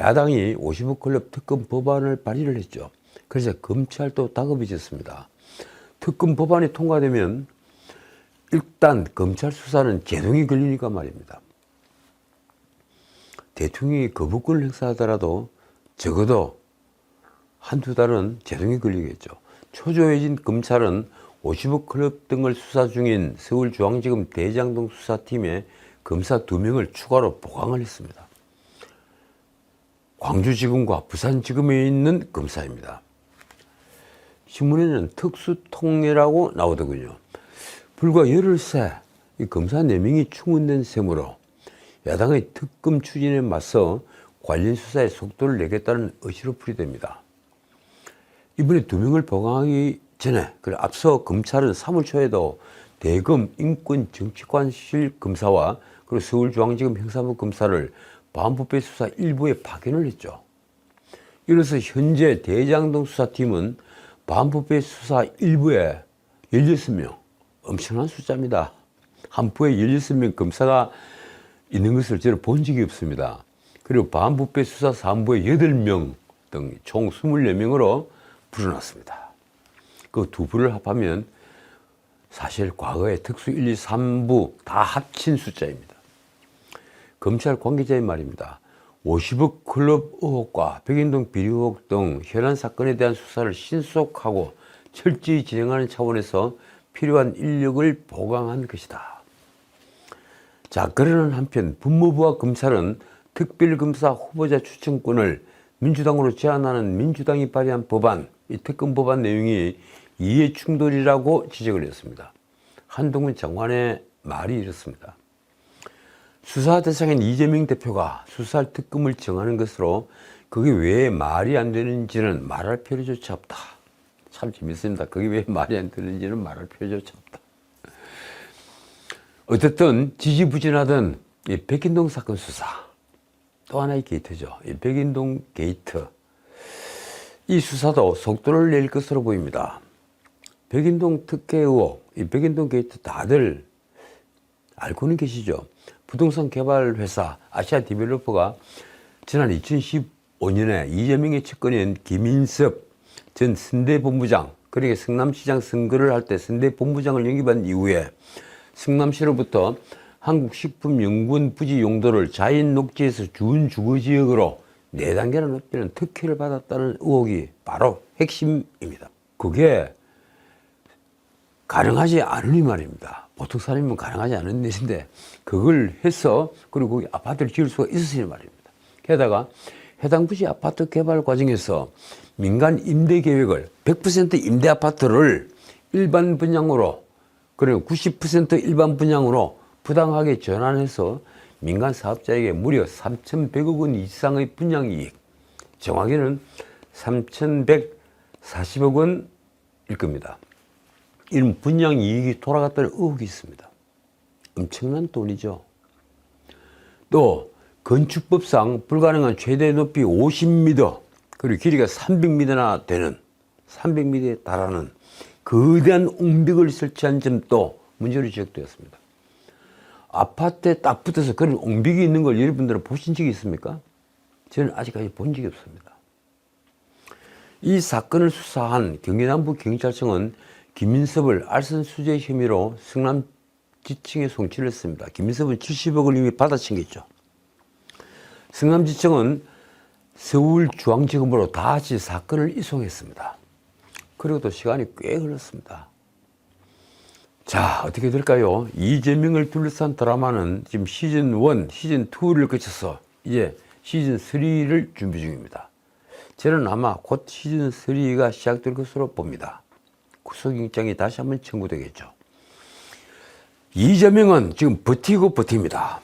야당이 50억 클럽 특검 법안을 발의를 했죠. 그래서 검찰도 다급해졌습니다. 특검 법안이 통과되면 일단 검찰 수사는 제동이 걸리니까 말입니다. 대통령이 거부권을 행사하더라도 적어도 한두 달은 제동이 걸리겠죠. 초조해진 검찰은 50억 클럽 등을 수사 중인 서울중앙지검 대장동 수사팀에 검사 2명을 추가로 보강을 했습니다. 광주지검과 부산지검에 있는 검사입니다. 신문에는 특수통례라고 나오더군요. 불과 열흘새 이 검사 4명이 충원된 셈으로 야당의 특검 추진에 맞서 관련 수사에 속도를 내겠다는 의지로 풀이됩니다. 이번에 2명을 보강하기 전에 앞서 검찰은 3월 초에도 대검 인권정치관실 검사와 그리고 서울중앙지검 형사부 검사를 반부패 수사 일부에 파견을 했죠. 이로써 현재 대장동 수사팀은 반부패 수사 일부에 16명, 엄청난 숫자입니다. 한 부에 16명 검사가 있는 것을 저는 본 적이 없습니다. 그리고 반부패 수사 3부에 8명 등 총 24명으로 불어났습니다. 그 두 부를 합하면 사실 과거에 특수 1, 2, 3부 다 합친 숫자입니다. 검찰 관계자의 말입니다. 50억 클럽 의혹과 백인동 비리 의혹 등 현안 사건에 대한 수사를 신속하고 철저히 진행하는 차원에서 필요한 인력을 보강한 것이다. 자, 그러는 한편 법무부와 검찰은 특별검사 후보자 추천권을 민주당으로 제안하는 민주당이 발의한 법안, 이 특검 법안 내용이 이해 충돌이라고 지적을 했습니다. 한동훈 장관의 말이 이렇습니다. 수사 대상인 이재명 대표가 수사할 특검을 정하는 것으로 그게 왜 말이 안 되는지는 말할 필요조차 없다. 참 재밌습니다. 그게 왜 말이 안 되는지는 말할 필요조차 없다. 어쨌든 지지부진하던 이 백인동 사건 수사, 또 하나의 게이트죠. 이 백인동 게이트. 이 수사도 속도를 낼 것으로 보입니다. 백인동 특혜 의혹, 이 백인동 게이트 다들 알고는 계시죠. 부동산 개발 회사 아시아 디벨로퍼가 지난 2015년에 이재명의 측근인 김인섭 전 선대본부장, 그러니까 성남시장 선거를 할 때 선대본부장을 영입한 이후에 성남시로부터 한국식품연구원 부지 용도를 자연 녹지에서 준주거지역으로 4단계나 높이는 특혜를 받았다는 의혹이 바로 핵심입니다. 그게 가능하지 않으니 말입니다. 보통 사람이면 가능하지 않은 일인데 그걸 해서 그리고 거기 아파트를 지을 수가 있었으니 말입니다. 게다가 해당 부지 아파트 개발 과정에서 민간 임대 계획을 100% 임대 아파트를 일반 분양으로, 그리고 90% 일반 분양으로 부당하게 전환해서 민간 사업자에게 무려 3,100억 원 이상의 분양 이익, 정확히는 3,140억 원일 겁니다. 이런 분양 이익이 돌아갔다는 의혹이 있습니다. 엄청난 돈이죠. 또 건축법상 불가능한 최대 높이 50m 그리고 길이가 300m나 되는 300m에 달하는 거대한 옹벽을 설치한 점도 문제로 지적되었습니다. 아파트에 딱 붙어서 그런 옹벽이 있는 걸 여러분들은 보신 적이 있습니까? 저는 아직까지 본 적이 없습니다. 이 사건을 수사한 경기남부경찰청은 김인섭을 알선수재 혐의로 성남지청에 송치를 했습니다. 김인섭은 70억을 이미 받아친겠죠. 성남지청은 서울중앙지검으로 다시 사건을 이송했습니다. 그리고 또 시간이 꽤 흘렀습니다. 자, 어떻게 될까요? 이재명을 둘러싼 드라마는 지금 시즌1, 시즌2를 거쳐서 이제 시즌3를 준비 중입니다. 저는 아마 곧 시즌3가 시작될 것으로 봅니다. 구속영장이 다시 한번 청구되겠죠. 이재명은 지금 버티고 버팁니다.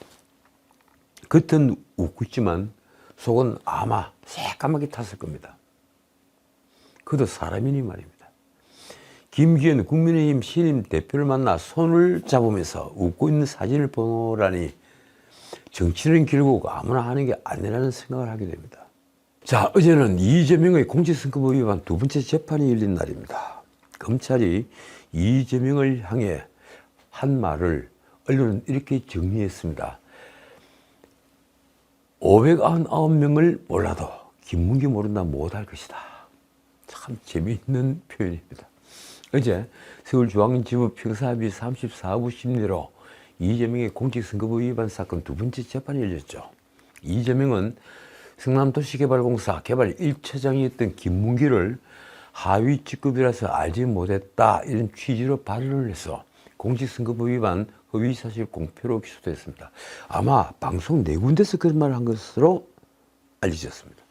겉은 웃고 있지만 속은 아마 새까맣게 탔을 겁니다. 그도 사람이니 말입니다. 김기현 국민의힘 신임 대표를 만나 손을 잡으면서 웃고 있는 사진을 보라니 정치는 결국 아무나 하는 게 아니라는 생각을 하게 됩니다. 자, 어제는 이재명의 공직선거법 위반 2번째 재판이 열린 날입니다. 검찰이 이재명을 향해 한 말을 언론은 이렇게 정리했습니다. 599명을 몰라도 김문기 모른다 못할 것이다. 참 재미있는 표현입니다. 어제 서울중앙지법 형사합의 34부 심리로 이재명의 공직선거법 위반 사건 두 번째 재판이 열렸죠. 이재명은 성남도시개발공사 개발 1차장이었던 김문기를 하위 직급이라서 알지 못했다 이런 취지로 발언을 해서 공직선거법 위반 허위사실 공표로 기소됐습니다. 아마 방송 네 군데서 그런 말을 한 것으로 알려졌습니다.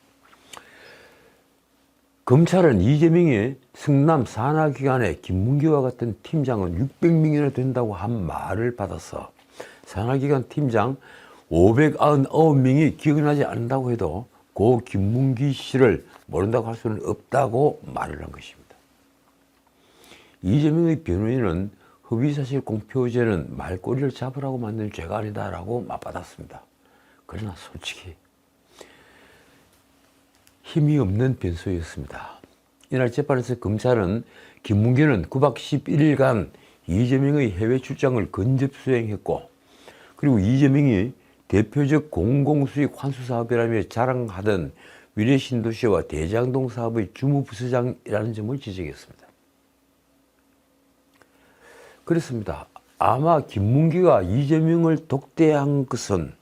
검찰은 이재명이 성남 산하기관에 김문기와 같은 팀장은 600명이나 된다고 한 말을 받아서 산하기관 팀장 599명이 기억이 나지 않는다고 해도 고 김문기 씨를 모른다고 할 수는 없다고 말을 한 것입니다. 이재명의 변호인은 허위사실 공표죄는 말꼬리를 잡으라고 만든 죄가 아니다라고 맞받았습니다. 그러나 솔직히 힘이 없는 변소였습니다. 이날 재판에서 검찰은 김문기는 9박 11일간 이재명의 해외 출장을 근접 수행했고, 그리고 이재명이 대표적 공공수익 환수사업이라며 자랑하던 위례신도시와 대장동 사업의 주무부서장이라는 점을 지적했습니다. 그렇습니다. 아마 김문기가 이재명을 독대한 것은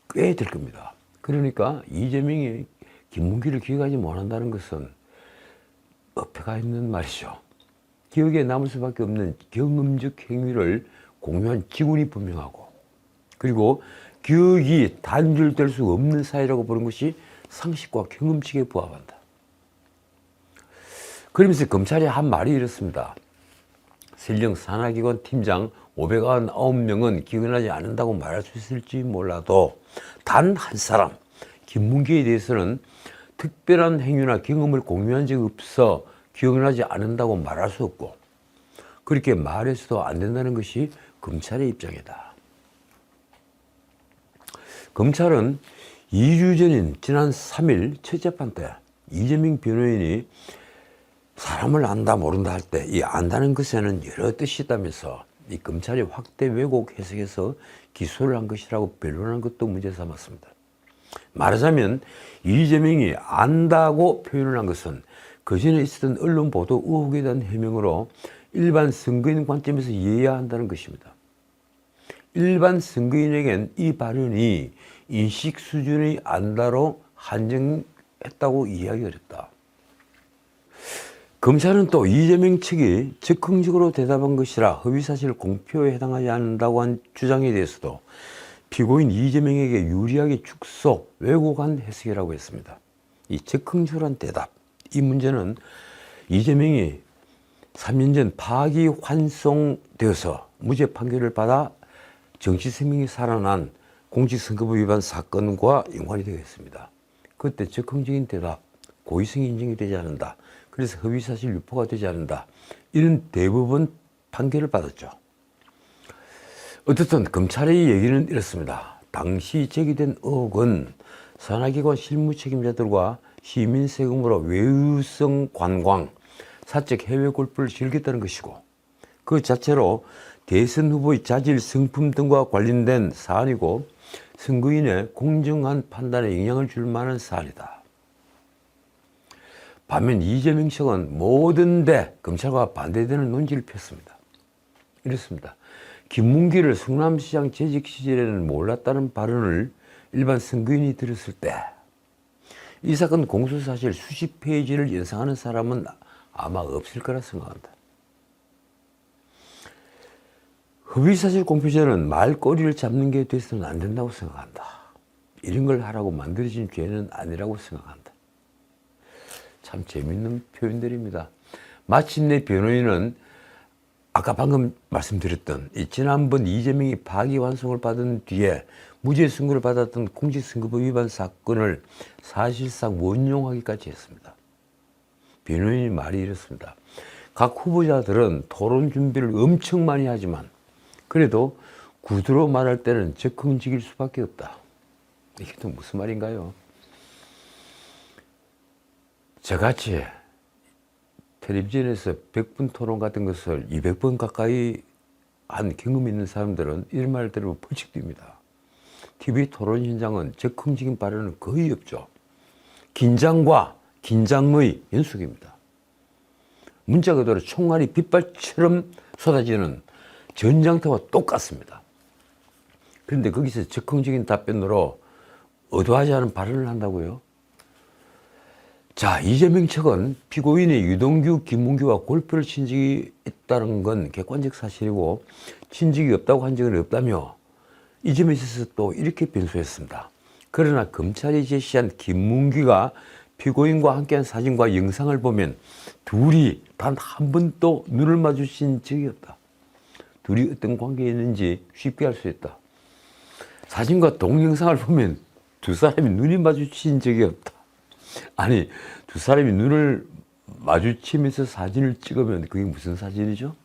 꽤 될 겁니다. 그러니까 이재명이 김문기를 기억하지 못한다는 것은 어폐가 있는 말이죠. 기억에 남을 수밖에 없는 경험적 행위를 공유한 지군이 분명하고, 그리고 기억이 단절될 수 없는 사이라고 보는 것이 상식과 경험칙에 부합한다. 그러면서 검찰이 한 말이 이렇습니다. 설령 산하기관 팀장 599명은 기억이 나지 않는다고 말할 수 있을지 몰라도 단 한 사람, 김문기에 대해서는 특별한 행위나 경험을 공유한 적이 없어 기억이 나지 않는다고 말할 수 없고, 그렇게 말해서도 안 된다는 것이 검찰의 입장이다. 검찰은 2주 전인 지난 3일 첫 재판 때 이재명 변호인이 사람을 안다 모른다 할 때 이 안다는 것에는 여러 뜻이 있다면서 이 검찰이 확대 왜곡 해석해서 기소를 한 것이라고 변론한 것도 문제 삼았습니다. 말하자면 이재명이 안다고 표현을 한 것은 그전에 있었던 언론 보도 의혹에 대한 해명으로 일반 선거인 관점에서 이해해야 한다는 것입니다. 일반 선거인에겐 이 발언이 인식 수준의 안다로 한정했다고 이해하기 어렵다. 검찰은 또 이재명 측이 적극적으로 대답한 것이라 허위사실 공표에 해당하지 않는다고 한 주장에 대해서도 피고인 이재명에게 유리하게 축소, 왜곡한 해석이라고 했습니다. 이 적극적으로 대답, 이 문제는 이재명이 3년 전 파기환송되어서 무죄 판결을 받아 정치 생명이 살아난 공직선거법 위반 사건과 연관이 되겠습니다. 그때 적극적인 대답, 고의성이 인정이 되지 않는다. 그래서 허위사실 유포가 되지 않는다. 이런 대법원 판결을 받았죠. 어쨌든 검찰의 얘기는 이렇습니다. 당시 제기된 의혹은 산하기관 실무 책임자들과 시민 세금으로 외유성 관광, 사적 해외 골프를 즐겼다는 것이고, 그 자체로 대선 후보의 자질 성품 등과 관련된 사안이고 선거인의 공정한 판단에 영향을 줄 만한 사안이다. 반면 이재명 측은 모든데 검찰과 반대되는 논지를 폈습니다. 이렇습니다. 김문기를 성남시장 재직 시절에는 몰랐다는 발언을 일반 선거인이 들었을 때 이 사건 공소사실 수십 페이지를 연상하는 사람은 아마 없을 거라 생각한다. 허위사실 공표죄는 말꼬리를 잡는 게 돼서는 안 된다고 생각한다. 이런 걸 하라고 만들어진 죄는 아니라고 생각한다. 참 재밌는 표현들입니다. 마침내 변호인은 아까 방금 말씀드렸던 지난번 이재명이 파기환송을 받은 뒤에 무죄 선고를 받았던 공직선거법 위반 사건을 사실상 원용하기까지 했습니다. 변호인의 말이 이렇습니다. 각 후보자들은 토론 준비를 엄청 많이 하지만 그래도 구두로 말할 때는 적극적일 수밖에 없다. 이게 또 무슨 말인가요? 저같이 텔레비전에서 100분 토론 같은 것을 200번 가까이 한 경험이 있는 사람들은 이런 말을 들으면 벌칙 뜁니다. TV 토론 현장은 적극적인 발언은 거의 없죠. 긴장과 긴장의 연속입니다. 문자 그대로 총알이 빗발처럼 쏟아지는 전장터와 똑같습니다. 그런데 거기서 적극적인 답변으로 의도하지 않은 발언을 한다고요? 자, 이재명 측은 피고인의 유동규, 김문규와 골프를 친 적이 있다는 건 객관적 사실이고 친 적이 없다고 한 적은 없다며 이 점에 있어서 또 이렇게 변소했습니다. 그러나 검찰이 제시한 김문규가 피고인과 함께한 사진과 영상을 보면 둘이 단 한 번도 눈을 마주친 적이 없다. 둘이 어떤 관계였는지 쉽게 알 수 있다. 사진과 동영상을 보면 두 사람이 눈이 마주친 적이 없다. 아니, 두 사람이 눈을 마주치면서 사진을 찍으면 그게 무슨 사진이죠?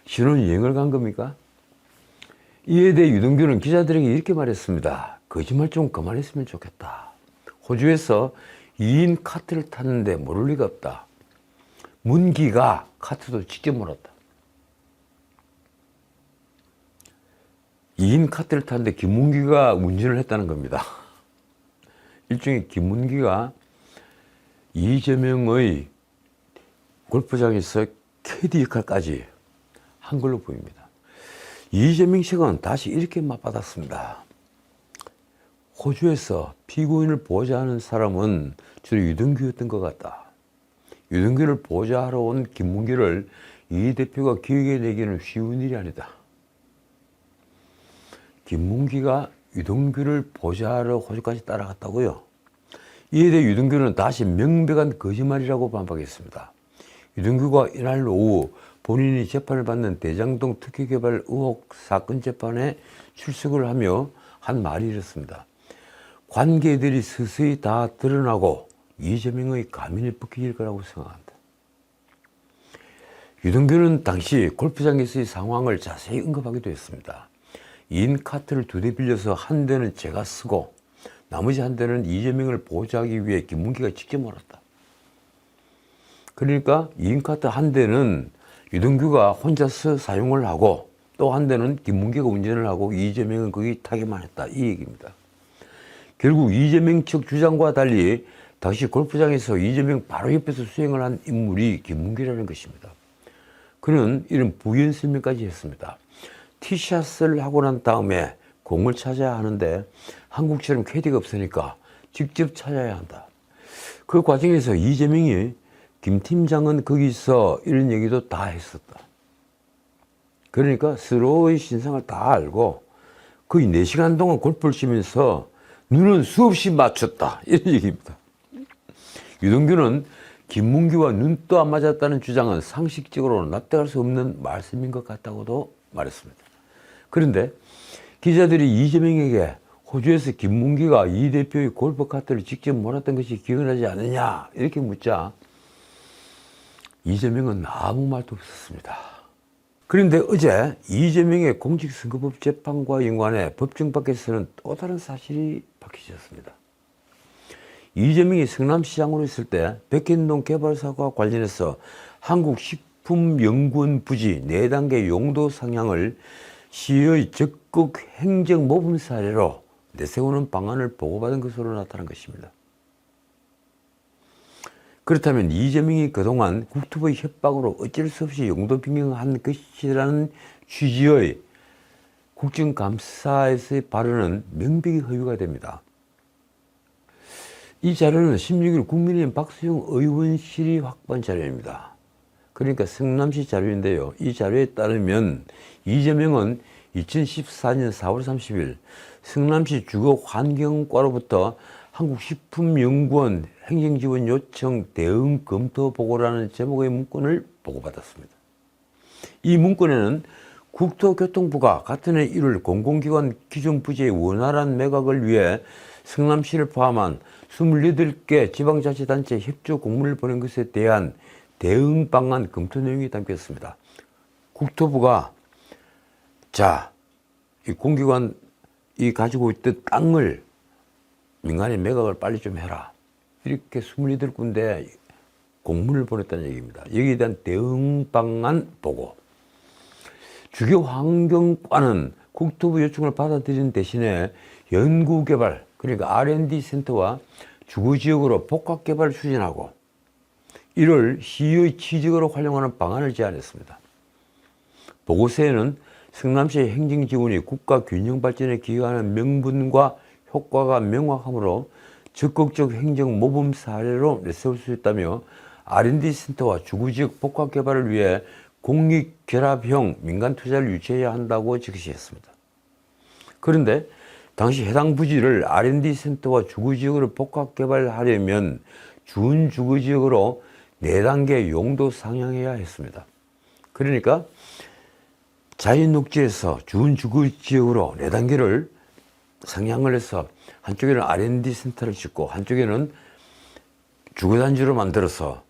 신혼여행을 간 겁니까? 이에 대해 유동규는 기자들에게 이렇게 말했습니다. 거짓말 좀 그만했으면 좋겠다. 호주에서 2인 카트를 탔는데 모를 리가 없다. 문기가 카트도 직접 몰았다. 2인 카트를 탔는데 김문기가 운전을 했다는 겁니다. 일종의 김문기가 이재명의 골프장에서 캐디 역할까지 한 걸로 보입니다. 이재명 측은 다시 이렇게 맞받았습니다. 호주에서 피고인을 보호자하는 사람은 주로 유동규였던 것 같다. 유동규를 보호자하러 온 김문기를 이 대표가 기억해내기는 쉬운 일이 아니다. 김문기가 유동규를 보호자하러 호주까지 따라갔다고요? 이에 대해 유동규는 다시 명백한 거짓말이라고 반박했습니다. 유동규가 이날 오후 본인이 재판을 받는 대장동 특혜개발 의혹 사건 재판에 출석을 하며 한 말이 이렇습니다. 관계들이 서서히 다 드러나고 이재명의 가면이 벗겨질 거라고 생각한다. 유동규는 당시 골프장에서의 상황을 자세히 언급하기도 했습니다. 2인 카트를 2대 빌려서 한 대는 제가 쓰고 나머지 한 대는 이재명을 보호하기 위해 김문기가 직접 몰았다. 그러니까 2인 카트 한 대는 유동규가 혼자서 사용을 하고 또 한 대는 김문기가 운전을 하고 이재명은 거기 타기만 했다. 이 얘기입니다. 결국 이재명 측 주장과 달리 당시 골프장에서 이재명 바로 옆에서 수행을 한 인물이 김문기라는 것입니다. 그는 이런 부연 설명까지 했습니다. 티샷을 하고 난 다음에 공을 찾아야 하는데 한국처럼 캐디가 없으니까 직접 찾아야 한다. 그 과정에서 이재명이 김 팀장은 거기서 이런 얘기도 다 했었다. 그러니까 서로의 신상을 다 알고 거의 4시간 동안 골프를 치면서 눈은 수없이 맞췄다. 이런 얘기입니다. 유동규는 김문규와 눈도 안 맞았다는 주장은 상식적으로 납득할 수 없는 말씀인 것 같다고도 말했습니다. 그런데 기자들이 이재명에게 호주에서 김문기가 이 대표의 골프 카트를 직접 몰았던 것이 기억나지 않느냐 이렇게 묻자 이재명은 아무 말도 없었습니다. 그런데 어제 이재명의 공직선거법 재판과 연관해 법정 밖에서는 또 다른 사실이 밝혀졌습니다. 이재명이 성남시장으로 있을 때 백현동 개발사와 관련해서 한국식품연구원 부지 4단계 용도 상향을 시의 적극 행정 모범 사례로 내세우는 방안을 보고받은 것으로 나타난 것입니다. 그렇다면 이재명이 그동안 국토부의 협박으로 어쩔 수 없이 용도 변경한 것이라는 취지의 국정감사에서의 발언은 명백히 허위가 됩니다. 이 자료는 16일 국민의힘 박수영 의원실이 확보한 자료입니다. 그러니까 성남시 자료인데요. 이 자료에 따르면 이재명은 2014년 4월 30일 성남시 주거환경과로부터 한국식품연구원 행정지원 요청 대응 검토 보고라는 제목의 문건을 보고받았습니다. 이 문건에는 국토교통부가 같은 해 1월 공공기관 기존 부지의 원활한 매각을 위해 성남시를 포함한 28개 지방자치단체 협조 공문을 보낸 것에 대한 대응 방안 검토 내용이 담겼습니다. 국토부가 이 공기관이 가지고 있던 땅을 민간의 매각을 빨리 좀 해라. 이렇게 28군데 공문을 보냈다는 얘기입니다. 여기에 대한 대응 방안 보고. 주거환경과는 국토부 요청을 받아들이는 대신에 연구개발, 그러니까 R&D 센터와 주거지역으로 복합개발을 추진하고 이를 시의 취직으로 활용하는 방안을 제안했습니다. 보고서에는 성남시의 행정지원이 국가 균형 발전에 기여하는 명분과 효과가 명확하므로 적극적 행정 모범 사례로 내세울 수 있다며 R&D 센터와 주거지역 복합개발을 위해 공익결합형 민간 투자를 유치해야 한다고 제시했습니다. 그런데 당시 해당 부지를 R&D 센터와 주거지역으로 복합개발하려면 준주거지역으로 4단계 용도 상향해야 했습니다. 그러니까 자연녹지에서 준주거지역으로 4단계를 상향을 해서 한쪽에는 R&D 센터를 짓고 한쪽에는 주거단지로 만들어서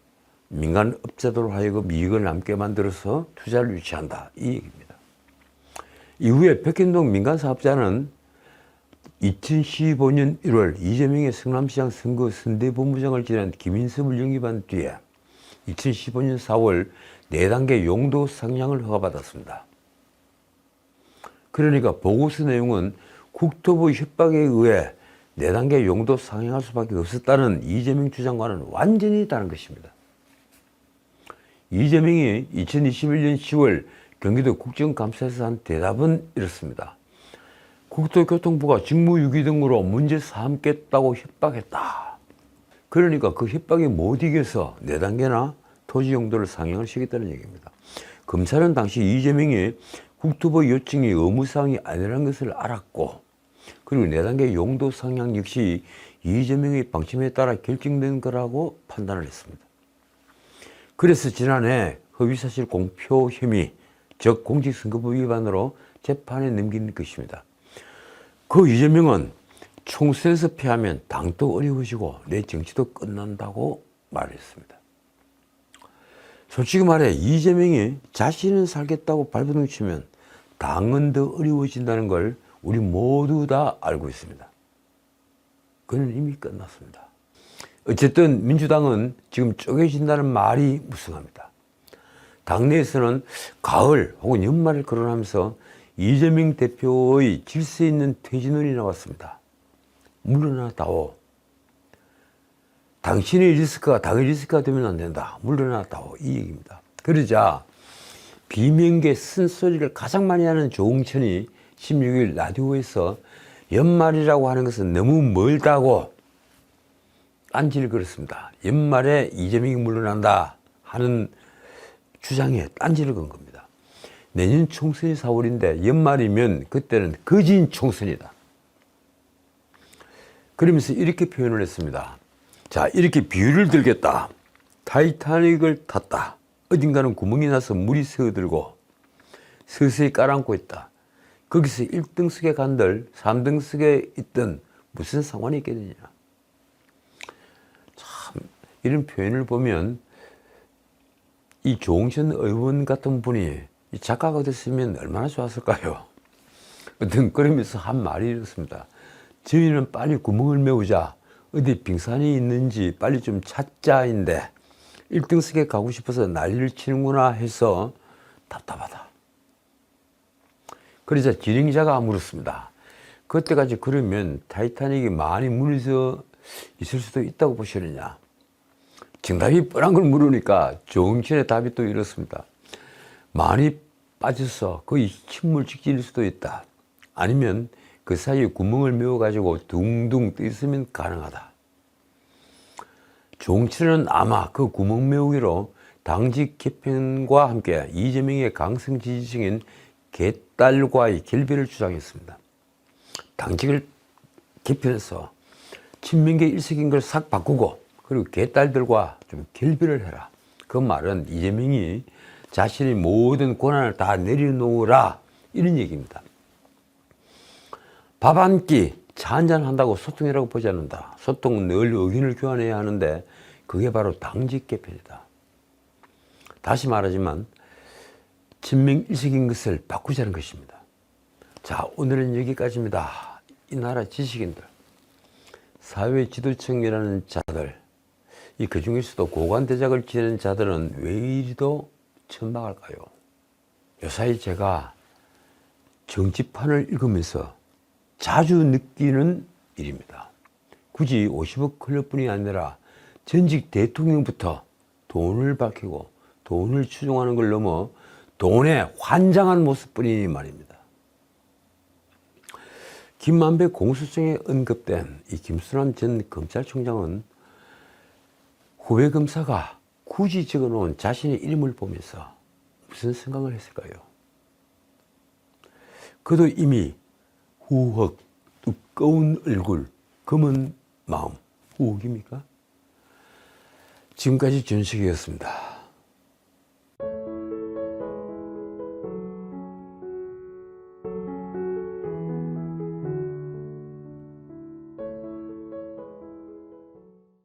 민간 업자들로 하여금 이익을 남게 만들어서 투자를 유치한다, 이 얘기입니다. 이후에 백현동 민간사업자는 2015년 1월 이재명의 성남시장 선거 선대본부장을 지낸 김인섭을 영입한 뒤에 2015년 4월 4단계 용도 상향을 허가받았습니다. 그러니까 보고서 내용은 국토부 협박에 의해 4단계 용도 상향할 수밖에 없었다는 이재명 주장과는 완전히 다른 것입니다. 이재명이 2021년 10월 경기도 국정감사에서 한 대답은 이렇습니다. 국토교통부가 직무유기 등으로 문제 삼겠다고 협박했다. 그러니까 그 협박에 못 이겨서 4단계나 토지 용도를 상향을 시켰다는 얘기입니다. 검찰은 당시 이재명이 국토부 요청이 의무사항이 아니라는 것을 알았고 그리고 4단계 용도 상향 역시 이재명의 방침에 따라 결정된 거라고 판단을 했습니다. 그래서 지난해 허위사실 공표 혐의, 즉 공직선거법 위반으로 재판에 넘긴 것입니다. 그 이재명은 총선에서 패하면 당도 어려워지고 내 정치도 끝난다고 말했습니다. 솔직히 말해 이재명이 자신은 살겠다고 발버둥 치면 당은 더 어려워진다는 걸 우리 모두 다 알고 있습니다. 그는 이미 끝났습니다. 어쨌든 민주당은 지금 쪼개진다는 말이 무성합니다. 당내에서는 가을 혹은 연말을 거론하면서 이재명 대표의 질서 있는 퇴진론이 나왔습니다. 물러나다오. 당신의 리스크가 당의 리스크가 되면 안 된다. 물러나다오. 이 얘기입니다. 그러자 비명계 쓴소리를 가장 많이 하는 조응천이 16일 라디오에서 연말이라고 하는 것은 너무 멀다고 딴지를 걸었습니다. 연말에 이재명이 물러난다 하는 주장에 딴지를 건 겁니다. 내년 총선이 4월인데 연말이면 그때는 거진 총선이다. 그러면서 이렇게 표현을 했습니다. 자, 이렇게 비유를 들겠다. 타이타닉을 탔다. 어딘가는 구멍이 나서 물이 새어들고 서서히 깔아앉고 있다. 거기서 1등석에 간들 3등석에 있던 무슨 상관이 있겠느냐. 참 이런 표현을 보면 이 조응천 의원 같은 분이 작가가 됐으면 얼마나 좋았을까요? 어떤 그러면서 한 말이 이렇습니다. 저희는 빨리 구멍을 메우자. 어디 빙산이 있는지 빨리 좀 찾자인데 1등석에 가고 싶어서 난리를 치는구나 해서 답답하다. 그러자 진행자가 물었습니다. 그때까지 그러면 타이타닉이 많이 무너져 있을 수도 있다고 보시느냐. 정답이 뻔한 걸 물으니까 조응천의 답이 또 이렇습니다. 많이 빠져서 거의 침몰 직전일 수도 있다. 아니면 그 사이에 구멍을 메워가지고 둥둥 떠 있으면 가능하다. 조응천은 아마 그 구멍 메우기로 당직 개편과 함께 이재명의 강성 지지층인 개딸과의 결별을 주장했습니다. 당직을 개편해서 친명계 일색인 걸 싹 바꾸고 그리고 개딸들과 좀 결별을 해라. 그 말은 이재명이 자신의 모든 권한을 다 내려놓으라 이런 얘기입니다. 밥 한 끼, 차 한잔 한다고 소통이라고 보지 않는다. 소통은 늘 의견을 교환해야 하는데 그게 바로 당직 개편이다. 다시 말하지만 친명 일색인 것을 바꾸자는 것입니다. 자, 오늘은 여기까지입니다. 이 나라 지식인들, 사회지도층이라는 자들, 그 중에서도 고관대작을 지내는 자들은 왜 이리도 천박할까요? 요사이 제가 정치판을 읽으면서 자주 느끼는 일입니다. 굳이 50억 클럽뿐이 아니라 전직 대통령부터 돈을 밝히고 돈을 추종하는 걸 넘어 돈에 환장한 모습뿐이니 말입니다. 김만배 공소장에 언급된 이 김순환 전 검찰총장은 후배 검사가 굳이 적어놓은 자신의 이름을 보면서 무슨 생각을 했을까요? 그도 이미 후흑, 두꺼운 얼굴, 검은 마음, 후흑입니까? 지금까지 전식이었습니다.